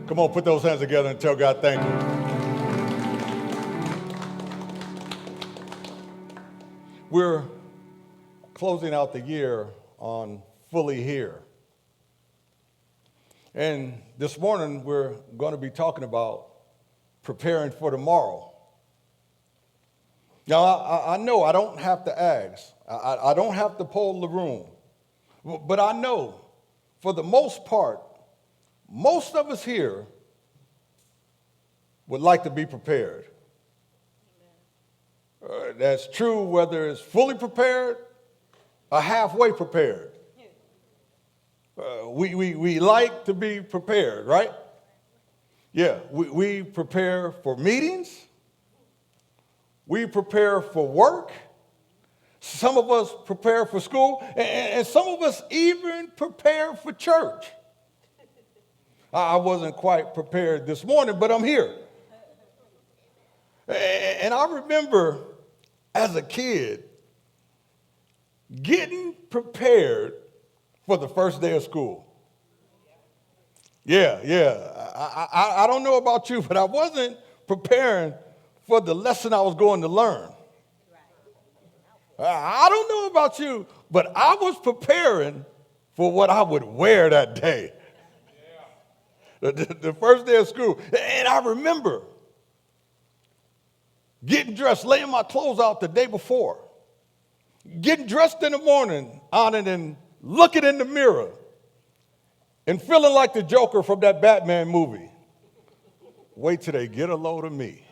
Come on, put those hands together and tell God thank you. We're closing out the year on Fully Here. And this morning, we're going to be talking about preparing for tomorrow. Now, I know I don't have to ask. I don't have to poll the room. But I know, for the most part, most of us here would like to be prepared. That's true whether it's fully prepared or halfway prepared. We like to be prepared, right? Yeah, we prepare for meetings. We prepare for work. Some of us prepare for school. And some of us even prepare for church. I wasn't quite prepared this morning, but I'm here. And I remember as a kid getting prepared for the first day of school. Yeah. I don't know about you, but I wasn't preparing for the lesson I was going to learn. I don't know about you, but I was preparing for what I would wear that day. The first day of school. And I remember getting dressed, laying my clothes out the day before, getting dressed in the morning on it and looking in the mirror and feeling like the Joker from that Batman movie. Wait till they get a load of me.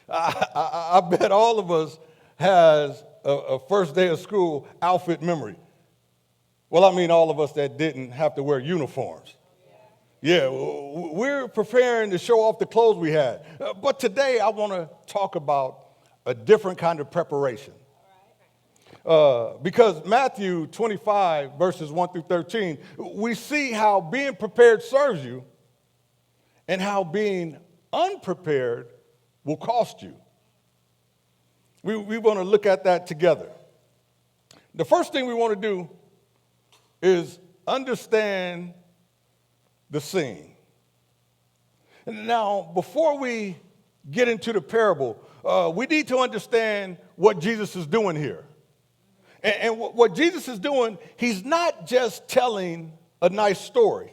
I bet all of us has a first day of school outfit memory. Well, I mean all of us that didn't have to wear uniforms. Yeah, we're preparing to show off the clothes we had. But today I want to talk about a different kind of preparation. Because Matthew 25, verses 1 through 13, we see how being prepared serves you and how being unprepared will cost you. We want to look at that together. The first thing we want to do is understand the scene. Now, before we get into the parable, we need to understand what Jesus is doing here. And what Jesus is doing, he's not just telling a nice story.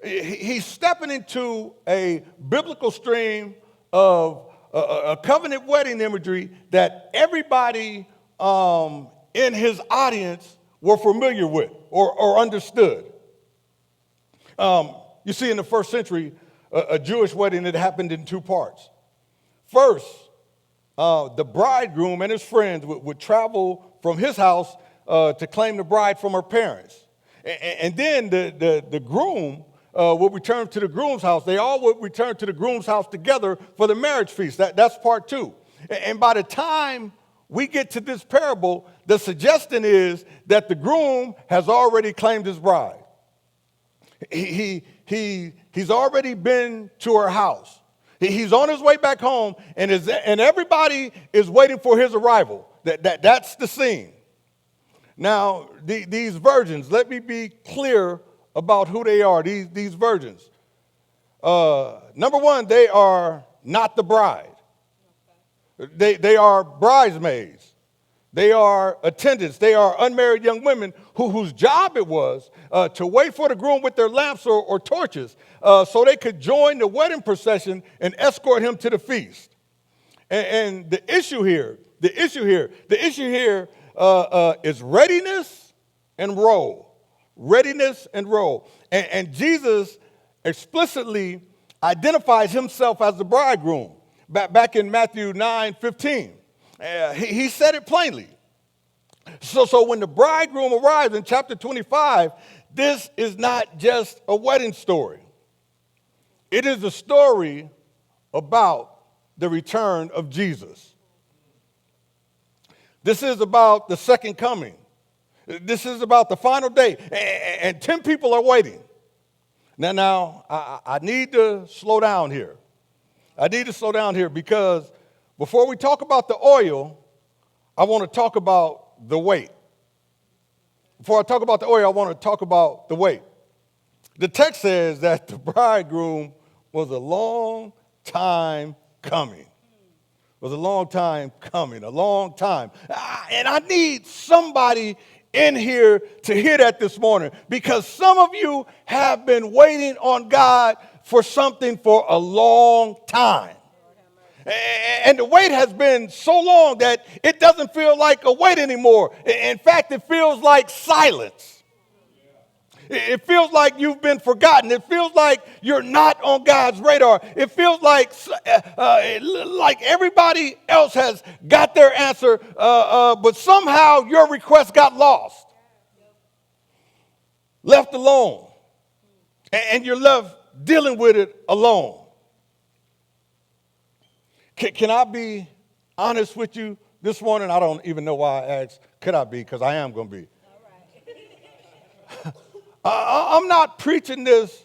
He's stepping into a biblical stream of a covenant wedding imagery that everybody in his audience were familiar with or understood. You see, in the first century, a Jewish wedding that happened in two parts. First, the bridegroom and his friends would travel from his house to claim the bride from her parents. And then the groom would return to the groom's house. They all would return to the groom's house together for the marriage feast. That's part two. And by the time we get to this parable, the suggestion is that the groom has already claimed his bride. He's already been to her house. He's on his way back home, and everybody is waiting for his arrival. That's the scene. Now, these virgins, let me be clear about who they are, these virgins. Number one, they are not the bride. They are bridesmaids. They are attendants. They are unmarried young women whose job it was to wait for the groom with their lamps or torches so they could join the wedding procession and escort him to the feast. And the issue here is readiness and role. Readiness and role. And Jesus explicitly identifies himself as the bridegroom. Back in Matthew 9:15. He said it plainly. So when the bridegroom arrives in chapter 25, this is not just a wedding story. It is a story about the return of Jesus. This is about the second coming. This is about the final day. And 10 people are waiting. Now, I need to slow down here. Because before we talk about the oil, I want to talk about the weight. Before I talk about the oil, I want to talk about the weight. The text says that the bridegroom was a long time coming. Was a long time coming, a long time. And I need somebody in here to hear that this morning, because some of you have been waiting on God for something for a long time. And the wait has been so long that it doesn't feel like a wait anymore. In fact, it feels like silence. It feels like you've been forgotten. It feels like you're not on God's radar. It feels like everybody else has got their answer, but somehow your request got lost, left alone, and you're left dealing with it alone. Can I be honest with you this morning? I don't even know why I asked, could I be? Because I am going to be. I'm not preaching this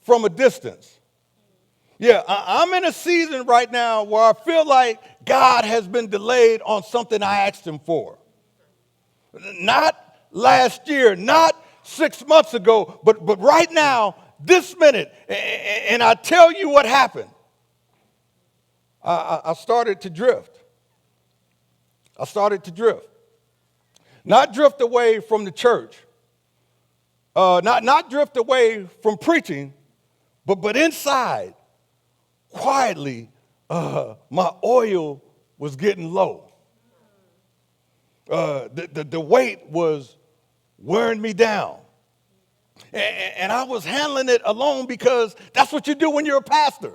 from a distance. Yeah, I'm in a season right now where I feel like God has been delayed on something I asked him for. Not last year, not 6 months ago, but right now, this minute. And I tell you what happened. I started to drift. Not drift away from the church. Not drift away from preaching, but inside, quietly, my oil was getting low. The weight was wearing me down. And I was handling it alone, because that's what you do when you're a pastor.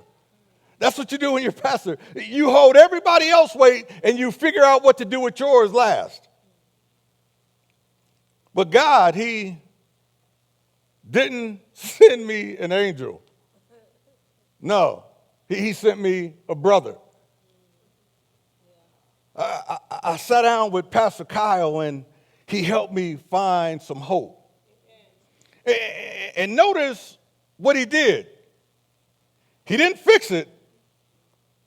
That's what you do when you're a pastor. You hold everybody else's weight and you figure out what to do with yours last. But God, he didn't send me an angel. No, he sent me a brother. I sat down with Pastor Kyle, and he helped me find some hope. And notice what he did. He didn't fix it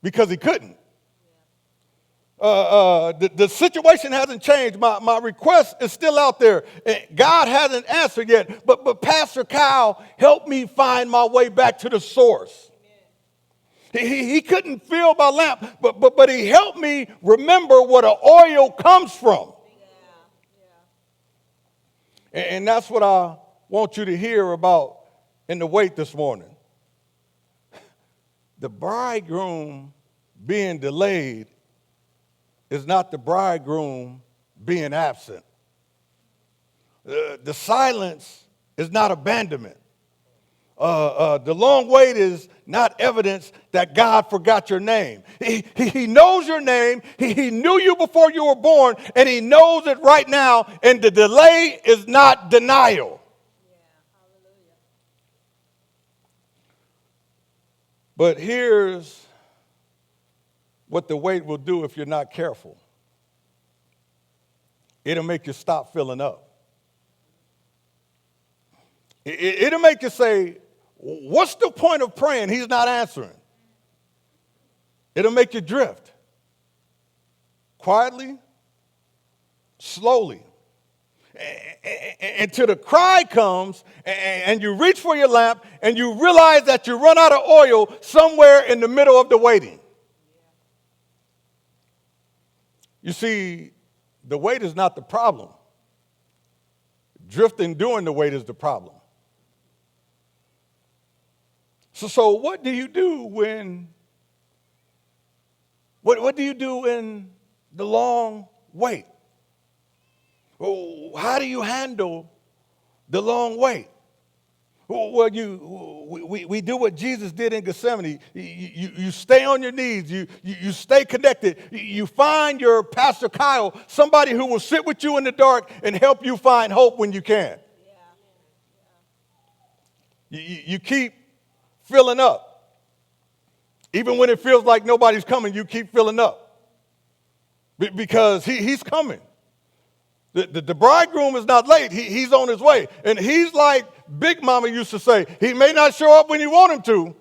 because he couldn't. The situation hasn't changed. My request is still out there. God hasn't answered yet. But Pastor Kyle helped me find my way back to the source. He couldn't fill my lamp, but he helped me remember where the oil comes from. And that's what I want you to hear about in the wait this morning. The bridegroom being delayed is not the bridegroom being absent. The silence is not abandonment. The long wait is not evidence that God forgot your name. He knows your name. He knew you before you were born, and he knows it right now, and the delay is not denial. But here's what the wait will do if you're not careful. It'll make you stop filling up. It'll make you say, what's the point of praying? He's not answering. It'll make you drift. Quietly, slowly. Until the cry comes and you reach for your lamp and you realize that you run out of oil somewhere in the middle of the waiting. You see, the wait is not the problem. Drifting during the wait is the problem. So what do you do when, what do you do in the long wait? How do you handle the long wait? Well, we do what Jesus did in Gethsemane. You stay on your knees. You stay connected. You find your Pastor Kyle, somebody who will sit with you in the dark and help you find hope when you can. You keep filling up. Even when it feels like nobody's coming, you keep filling up. Because he's coming. The bridegroom is not late. He's on his way. And he's like Big Mama used to say, he may not show up when you want him to,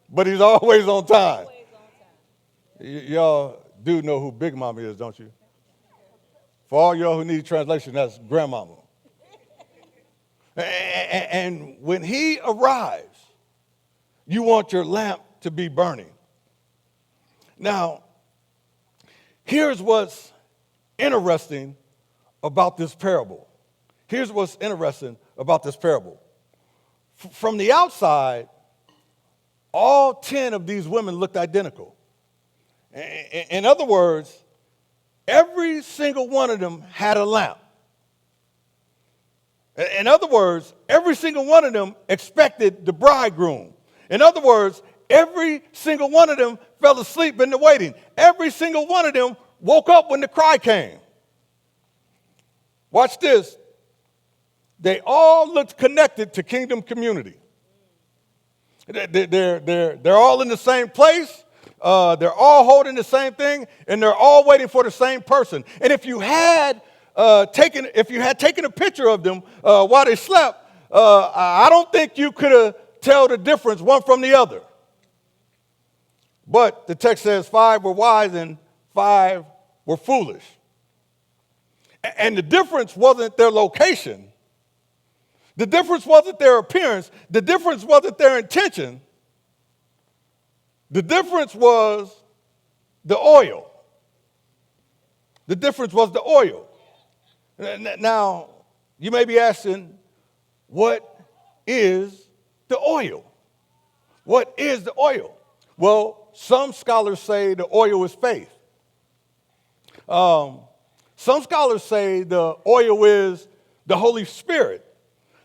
but he's always on time. Y'all do know who Big Mama is, don't you? For all y'all who need translation, that's Grandmama. And when he arrives, you want your lamp to be burning. Now, here's what's interesting about this parable. Here's what's interesting about this parable. From the outside, all 10 of these women looked identical. In other words, every single one of them had a lamp. In other words, every single one of them expected the bridegroom. In other words, every single one of them fell asleep in the waiting. Every single one of them woke up when the cry came. Watch this. They all looked connected to kingdom community. They're all in the same place. They're all holding the same thing, and they're all waiting for the same person. And if you had taken a picture of them while they slept, I don't think you could tell the difference one from the other. But the text says 5 were wise and 5 were foolish. And the difference wasn't their location. The difference wasn't their appearance. The difference wasn't their intention. The difference was the oil. The difference was the oil. Now, you may be asking, what is the oil? What is the oil? Well, some scholars say the oil is faith. Some scholars say the oil is the Holy Spirit.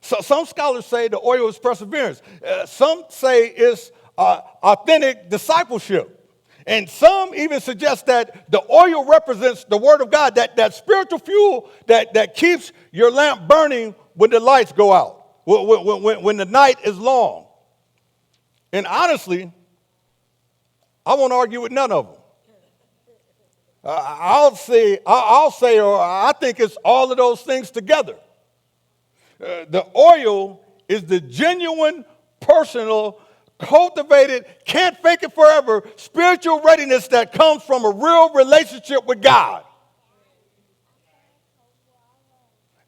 So some scholars say the oil is perseverance. Some say it's authentic discipleship. And some even suggest that the oil represents the word of God, that spiritual fuel that keeps your lamp burning when the lights go out, when the night is long. And honestly, I won't argue with none of them. I'll say, or I think it's all of those things together. The oil is the genuine, personal, cultivated, can't fake it forever, spiritual readiness that comes from a real relationship with God.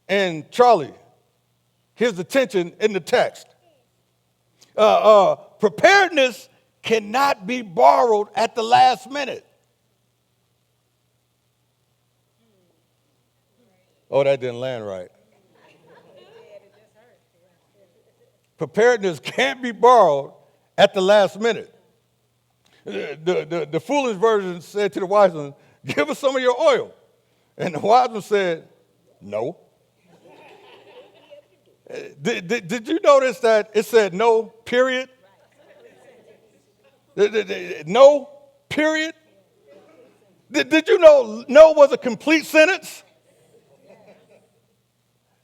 And Charlie, here's the tension in the text. Preparedness cannot be borrowed at the last minute. Oh, that didn't land right. Preparedness can't be borrowed at the last minute. The foolish version said to the wise one, give us some of your oil. And the wise one said, no. Did you notice that it said no, period? No, period? Did you know no was a complete sentence?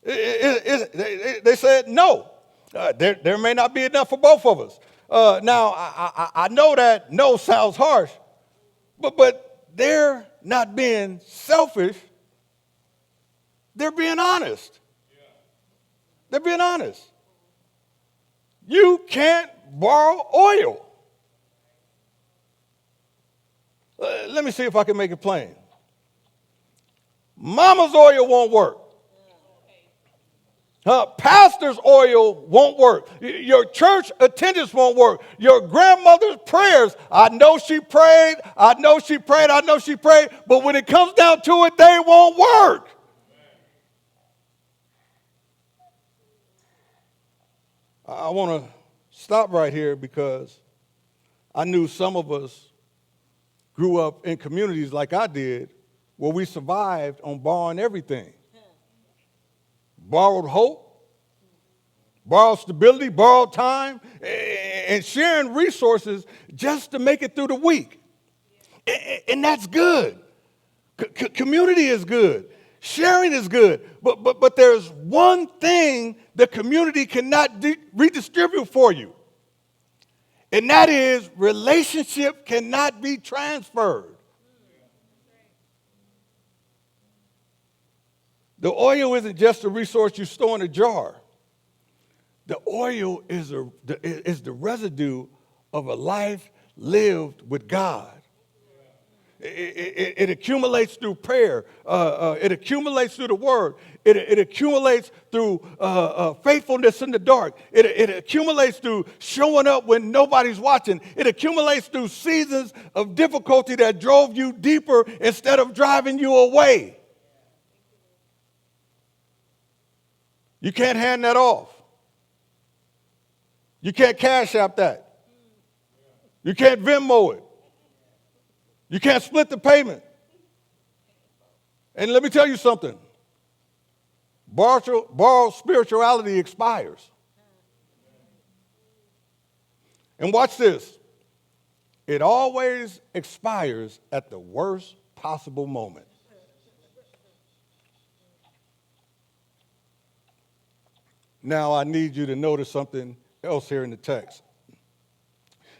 They said no. There may not be enough for both of us. Now, I know that no sounds harsh, but they're not being selfish. They're being honest. They're being honest. You can't borrow oil. Let me see if I can make it plain. Mama's oil won't work. Pastor's oil won't work. Your church attendance won't work. Your grandmother's prayers, I know she prayed, but when it comes down to it, they won't work. I want to stop right here because I knew some of us grew up in communities like I did where we survived on borrowing everything. Borrowed hope, borrowed stability, borrowed time, and sharing resources just to make it through the week. And that's good. Community is good. Sharing is good. But there's one thing the community cannot redistribute for you. And that is relationship cannot be transferred. The oil isn't just a resource you store in a jar. The oil is the residue of a life lived with God. It accumulates through prayer. It accumulates through the word. It accumulates through faithfulness in the dark. It accumulates through showing up when nobody's watching. It accumulates through seasons of difficulty that drove you deeper instead of driving you away. You can't hand that off. You can't Cash App that. You can't Venmo it. You can't split the payment. And let me tell you something. Borrowed spirituality expires. And watch this. It always expires at the worst possible moment. Now I need you to notice something else here in the text.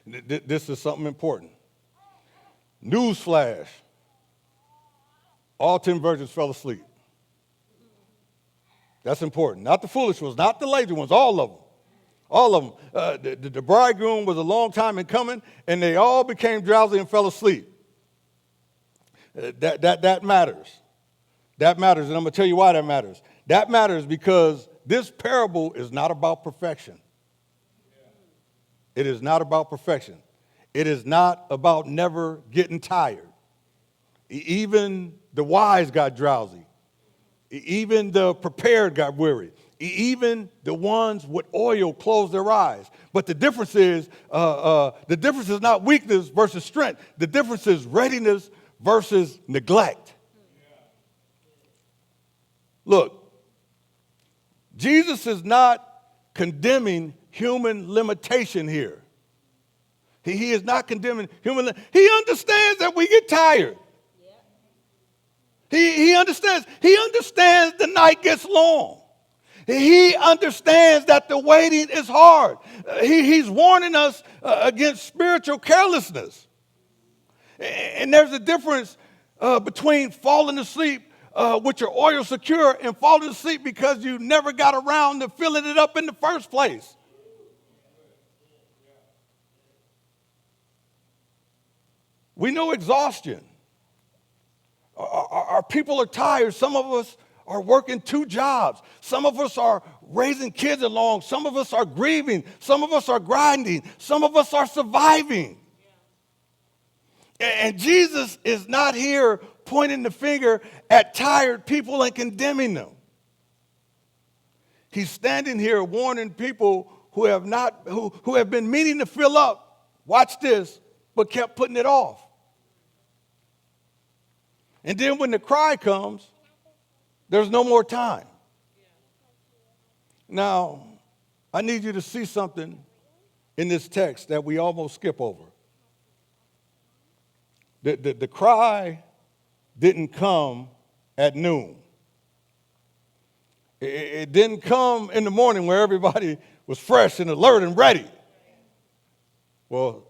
This is something important. Newsflash. All 10 virgins fell asleep. That's important. Not the foolish ones, not the lazy ones, all of them. All of them. The bridegroom was a long time in coming, and they all became drowsy and fell asleep. That matters. That matters, and I'm going to tell you why that matters. That matters because this parable is not about perfection. It is not about perfection. It is not about never getting tired. Even the wise got drowsy. Even the prepared got weary. Even the ones with oil closed their eyes. But the difference is not weakness versus strength. The difference is readiness versus neglect. Look, Jesus is not condemning human limitation here. He is not condemning human. He understands that we get tired. He understands. He understands the night gets long. He understands that the waiting is hard. He's warning us against spiritual carelessness. And there's a difference between falling asleep with your oil secure and falling asleep because you never got around to filling it up in the first place. We know exhaustion. Our people are tired. Some of us are working 2 jobs. Some of us are raising kids along. Some of us are grieving. Some of us are grinding. Some of us are surviving. And Jesus is not here pointing the finger at tired people and condemning them. He's standing here warning people who have been meaning to fill up. Watch this. But kept putting it off. And then when the cry comes, there's no more time. Now, I need you to see something in this text that we almost skip over. The cry didn't come at noon. It didn't come in the morning where everybody was fresh and alert and ready. Well,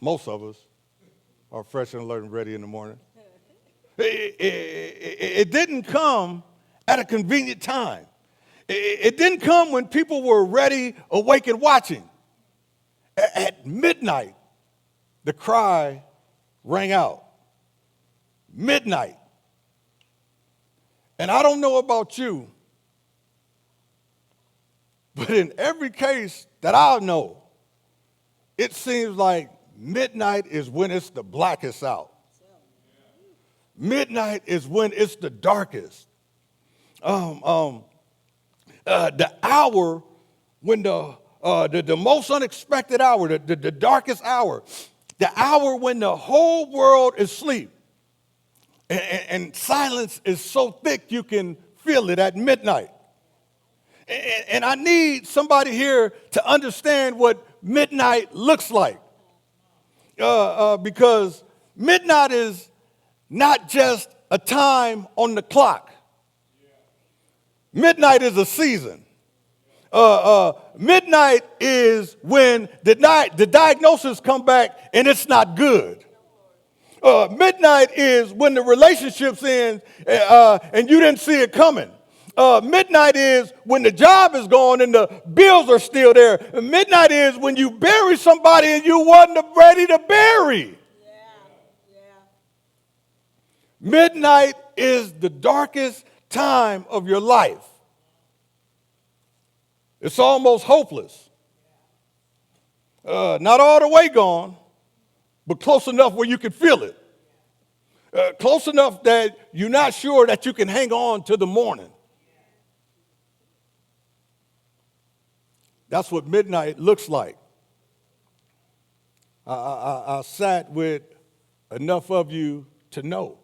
most of us are fresh and alert and ready in the morning. It didn't come at a convenient time. It didn't come when people were ready, awake, and watching. At midnight, the cry rang out. Midnight. And I don't know about you, but in every case that I know, it seems like midnight is when it's the blackest out. Midnight is when it's the darkest. The hour when the most unexpected hour, the darkest hour, the hour when the whole world is asleep. And silence is so thick you can feel it at midnight. And I need somebody here to understand what midnight looks like. Because midnight is not just a time on the clock. Midnight is a season. Midnight is when the diagnosis come back and it's not good. Midnight is when the relationships end and you didn't see it coming. Midnight is when the job is gone and the bills are still there. Midnight is when you bury somebody and you wasn't ready to bury. Midnight is the darkest time of your life. It's almost hopeless. Not all the way gone, but close enough where you can feel it. Close enough that you're not sure that you can hang on to the morning. That's what midnight looks like. I sat with enough of you to know.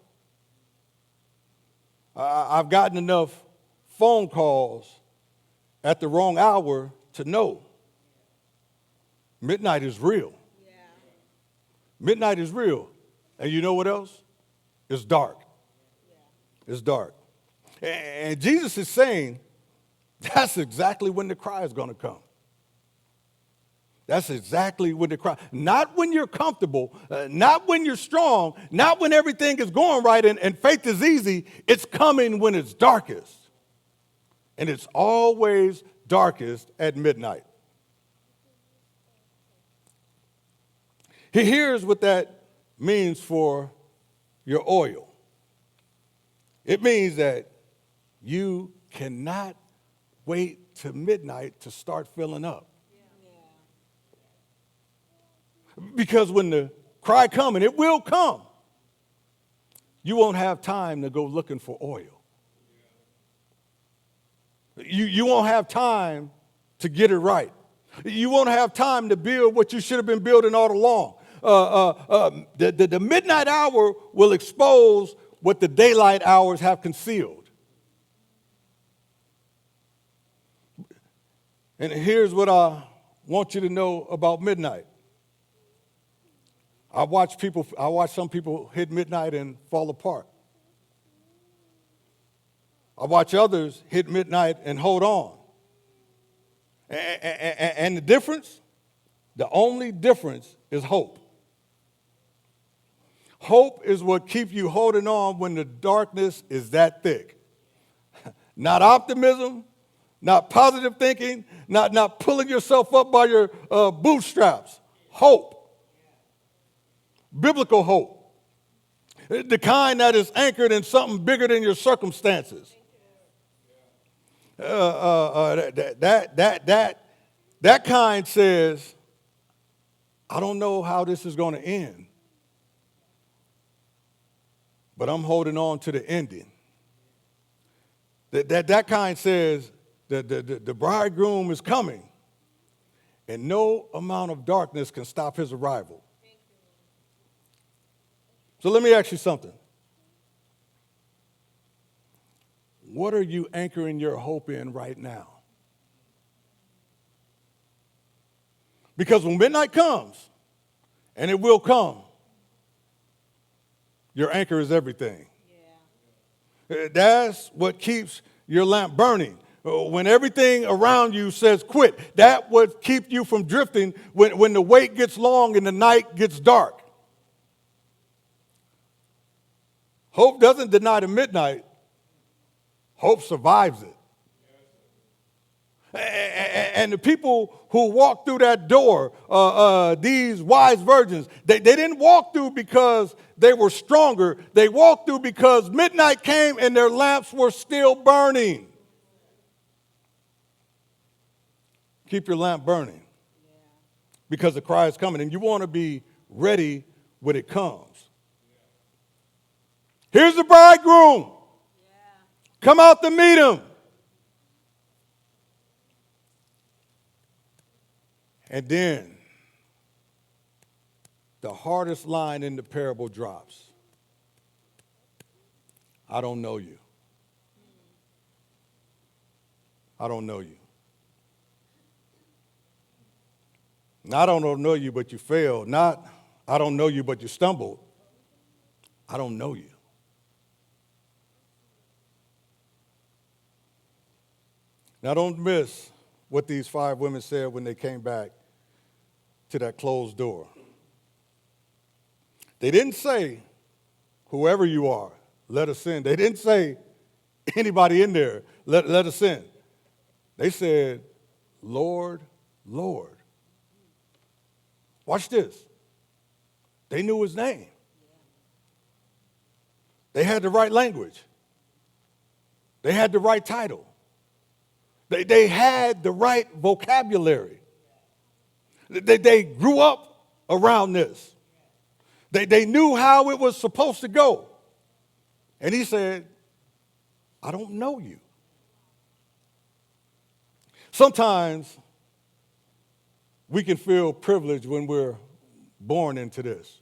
I've gotten enough phone calls at the wrong hour to know midnight is real. Yeah. Midnight is real. And you know what else? It's dark. Yeah. It's dark. And Jesus is saying that's exactly when the cry is going to come. That's exactly when the cry, not when you're comfortable, not when you're strong, not when everything is going right and faith is easy. It's coming when it's darkest. And it's always darkest at midnight. Here's what that means for your oil. It means that you cannot wait till midnight to start filling up. Because when the cry comes, and it will come, you won't have time to go looking for oil. You won't have time to get it right. You won't have time to build what you should have been building all along. The midnight hour will expose what the daylight hours have concealed. And here's what I want you to know about midnight. I watch some people hit midnight and fall apart. I watch others hit midnight and hold on. And the difference, the only difference is hope. Hope is what keeps you holding on when the darkness is that thick. Not optimism, not positive thinking, not pulling yourself up by your bootstraps. Hope. Biblical hope, the kind that is anchored in something bigger than your circumstances. That kind says, I don't know how this is going to end, but I'm holding on to the ending. That kind says the bridegroom is coming, and no amount of darkness can stop his arrival. So let me ask you something. What are you anchoring your hope in right now? Because when midnight comes, and it will come, your anchor is everything. Yeah. That's what keeps your lamp burning. When everything around you says quit, that what keeps you from drifting when the wait gets long and the night gets dark. Hope doesn't deny the midnight. Hope survives it. And the people who walked through that door, these wise virgins, they didn't walk through because they were stronger. They walked through because midnight came and their lamps were still burning. Keep your lamp burning because the cry is coming, and you want to be ready when it comes. Here's the bridegroom. Yeah. Come out to meet him. And then the hardest line in the parable drops. I don't know you. I don't know you. Not I don't know you, but you failed. Not I don't know you, but you stumbled. I don't know you. Now, don't miss what these 5 women said when they came back to that closed door. They didn't say, whoever you are, let us in. They didn't say, anybody in there, let us in. They said, Lord, Lord. Watch this. They knew his name. They had the right language. They had the right title. They had the right vocabulary. They grew up around this. They knew how it was supposed to go. And he said, I don't know you. Sometimes we can feel privileged when we're born into this.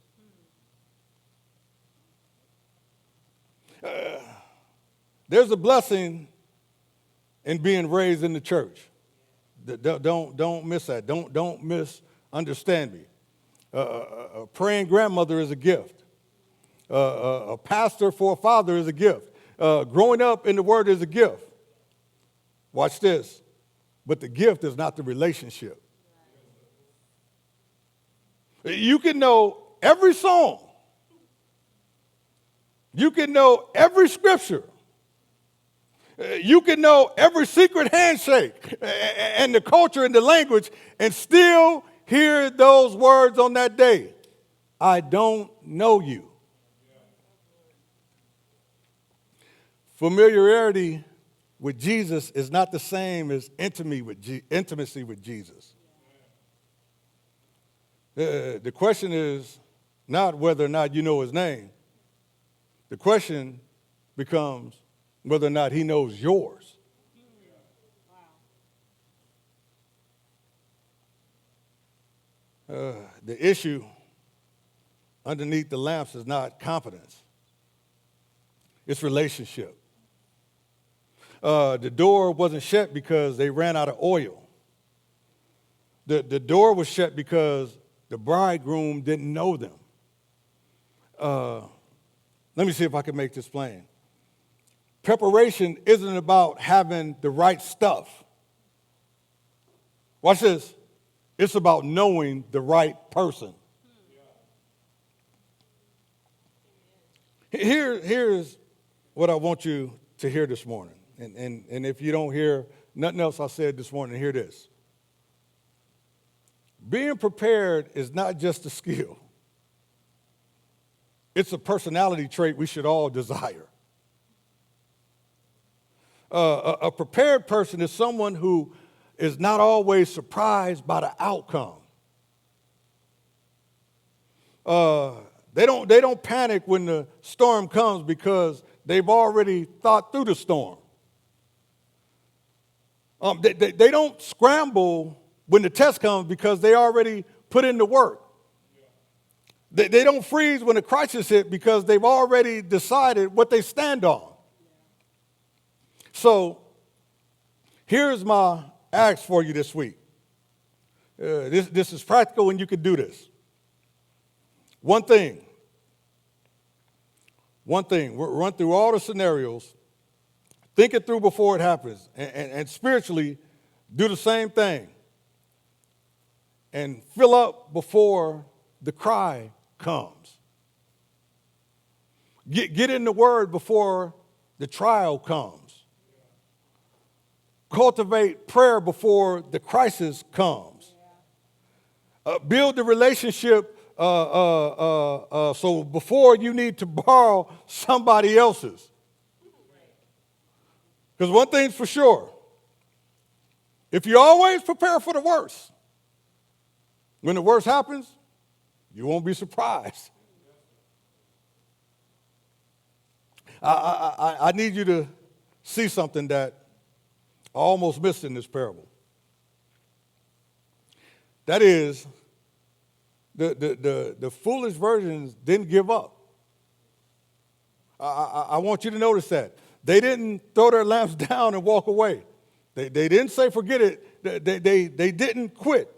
There's a blessing in being raised in the church. Don't miss that. Don't misunderstand me. A praying grandmother is a gift. A pastor for a father is a gift. Growing up in the Word is a gift. Watch this. But the gift is not the relationship. You can know every song. You can know every scripture. You can know every secret handshake and the culture and the language and still hear those words on that day. I don't know you. Familiarity with Jesus is not the same as intimacy with Jesus. The question is not whether or not you know his name. The question becomes whether or not he knows yours. The issue underneath the lamps is not competence. It's relationship. The door wasn't shut because they ran out of oil. The door was shut because the bridegroom didn't know them. Let me see if I can make this plain. Preparation isn't about having the right stuff. Watch this. It's about knowing the right person. Here's what I want you to hear this morning. And if you don't hear nothing else I said this morning, hear this. Being prepared is not just a skill. It's a personality trait we should all desire. A prepared person is someone who is not always surprised by the outcome. They don't panic when the storm comes because they've already thought through the storm. They don't scramble when the test comes because they already put in the work. They don't freeze when the crisis hits because they've already decided what they stand on. So here's my ask for you this week. This is practical and you can do this. One thing. We'll run through all the scenarios. Think it through before it happens. And spiritually, do the same thing. And fill up before the cry comes. Get in the Word before the trial comes. Cultivate prayer before the crisis comes. Build the relationship so before you need to borrow somebody else's. Because one thing's for sure, if you always prepare for the worst, when the worst happens, you won't be surprised. I need you to see something that I almost missed in this parable. That is, the foolish virgins didn't give up. I want you to notice that. They didn't throw their lamps down and walk away. They didn't say forget it. They didn't quit.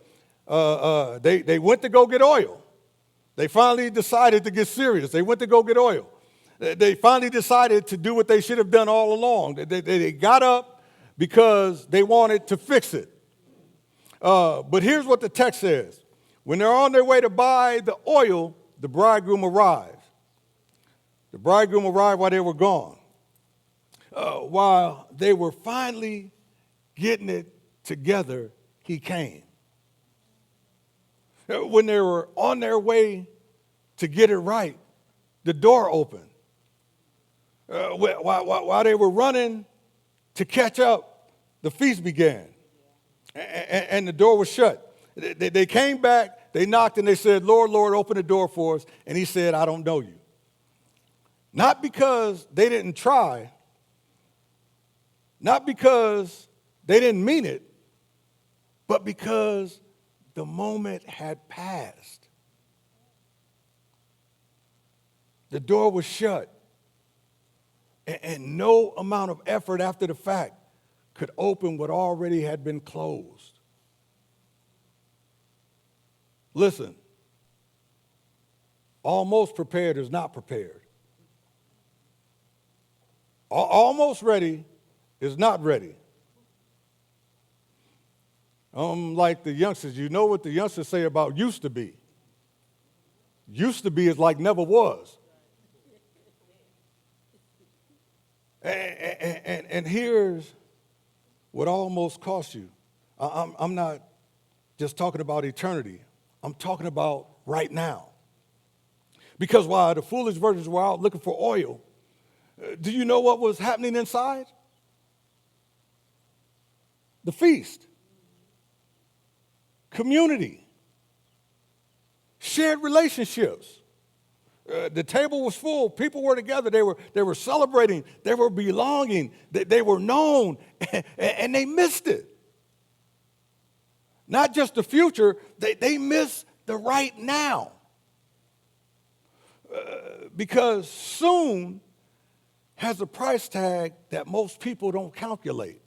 They went to go get oil. They finally decided to get serious. They went to go get oil. They finally decided to do what they should have done all along. They got up because they wanted to fix it. But here's what the text says. When they're on their way to buy the oil, the bridegroom arrived. The bridegroom arrived while they were gone. While they were finally getting it together, he came. When they were on their way to get it right, the door opened. While they were running to catch up, the feast began, and the door was shut. They came back, they knocked, and they said, Lord, Lord, open the door for us. And he said, I don't know you. Not because they didn't try, not because they didn't mean it, but because the moment had passed. The door was shut, and no amount of effort after the fact could open what already had been closed. Listen, almost prepared is not prepared. Almost ready is not ready. Like the youngsters, you know what the youngsters say about used to be. Used to be is like never was. And here's what almost cost you. I'm not just talking about eternity. I'm talking about right now. Because while the foolish virgins were out looking for oil, do you know what was happening inside? The feast. Community. Shared relationships. The table was full. People were together. They were celebrating. They were belonging. They were known, and they missed it. Not just the future. They missed the right now. Because soon has a price tag that most people don't calculate.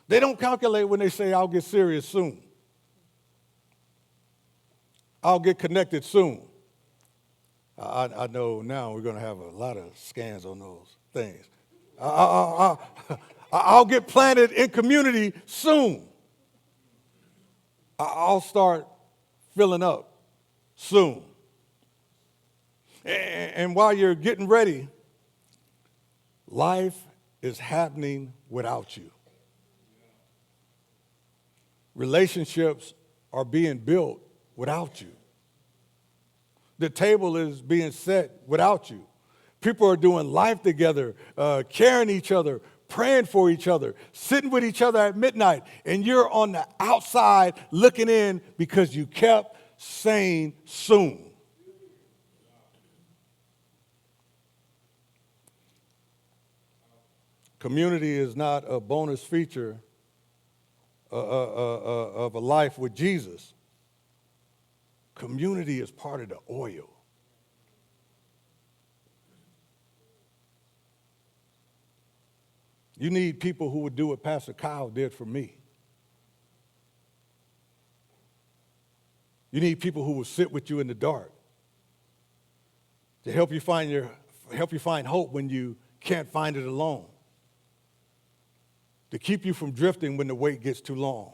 They don't calculate when they say, I'll get serious soon. I'll get connected soon. I know now we're going to have a lot of scans on those things. I'll get planted in community soon. I'll start filling up soon. And while you're getting ready, life is happening without you. Relationships are being built without you. The table is being set without you. People are doing life together, caring each other, praying for each other, sitting with each other at midnight, and you're on the outside looking in because you kept saying soon. Community is not a bonus feature of a life with Jesus. Community is part of the oil. You need people who would do what Pastor Kyle did for me. You need people who will sit with you in the dark to help you find hope when you can't find it alone, to keep you from drifting when the wait gets too long.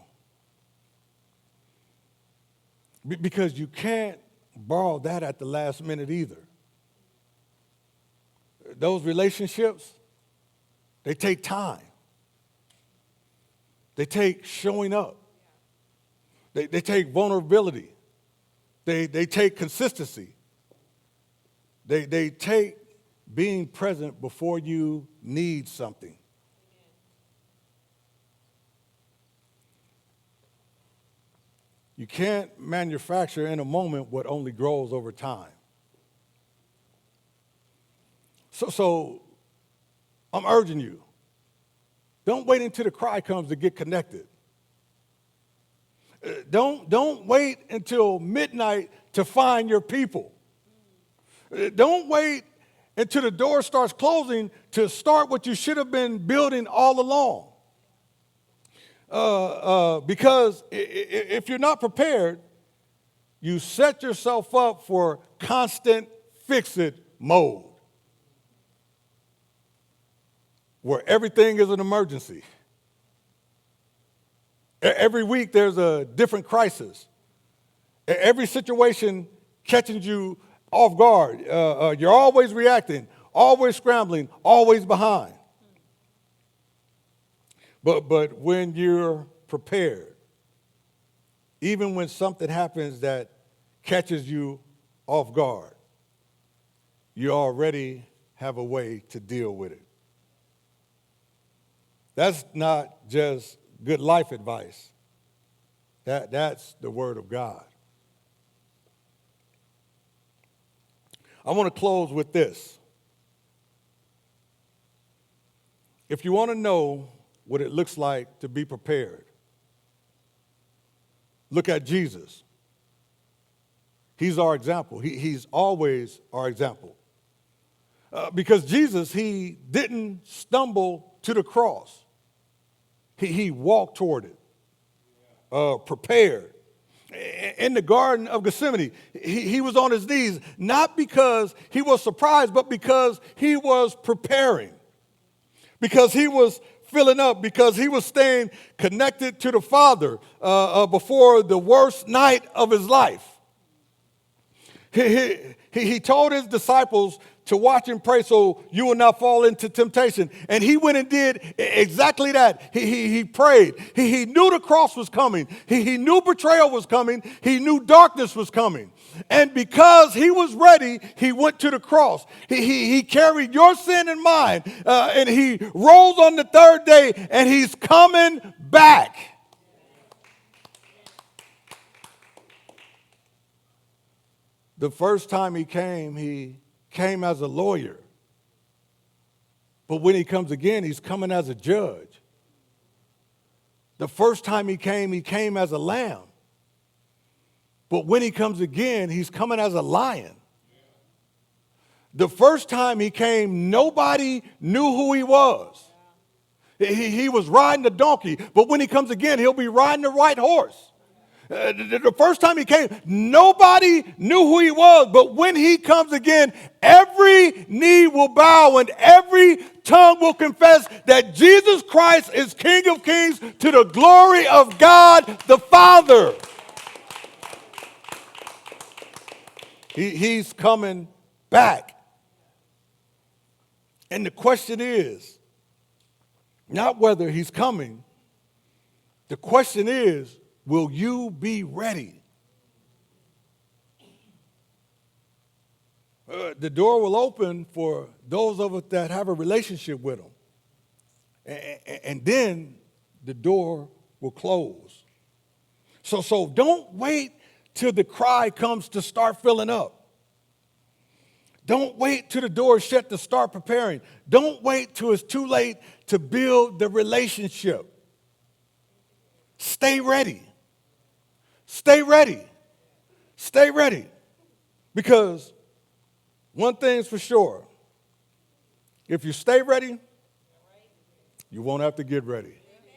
Because you can't borrow that at the last minute either. Those relationships, they take time. They take showing up. They take vulnerability. They take consistency. They take being present before you need something. You can't manufacture in a moment what only grows over time. So I'm urging you, don't wait until the cry comes to get connected. Don't wait until midnight to find your people. Don't wait until the door starts closing to start what you should have been building all along. Because if you're not prepared, you set yourself up for constant fix-it mode, where everything is an emergency. Every week there's a different crisis. Every situation catching you off guard. You're always reacting, always scrambling, always behind. But when you're prepared, even when something happens that catches you off guard, you're already have a way to deal with it. That's not just good life advice. That's the Word of God. I want to close with this. If you want to know what it looks like to be prepared, look at Jesus. He's our example. He's always our example. Because Jesus, he didn't stumble to the cross. He walked toward it, prepared. In the Garden of Gethsemane, he was on his knees, not because he was surprised, but because he was preparing. Because he was filling up, because he was staying connected to the Father before the worst night of his life. He told his disciples to watch and pray so you will not fall into temptation. And he went and did exactly that. He prayed. He knew the cross was coming. He knew betrayal was coming. He knew darkness was coming. And because he was ready, he went to the cross. He carried your sin and mine. And he rose on the third day, and he's coming back. The first time he came as a lawyer. But when he comes again, he's coming as a judge. The first time he came as a lamb. But when he comes again, he's coming as a lion. The first time he came, nobody knew who he was. He was riding a donkey, but when he comes again, he'll be riding the white horse. The first time he came, nobody knew who he was. But when he comes again, every knee will bow and every tongue will confess that Jesus Christ is King of Kings to the glory of God the Father. He's coming back. And the question is not whether he's coming. The question is, will you be ready? The door will open for those of us that have a relationship with him. And then the door will close. So don't wait till the cry comes to start filling up. Don't wait till the door is shut to start preparing. Don't wait till it's too late to build the relationship. Stay ready. Stay ready. Stay ready. Because one thing's for sure. If you stay ready, you won't have to get ready.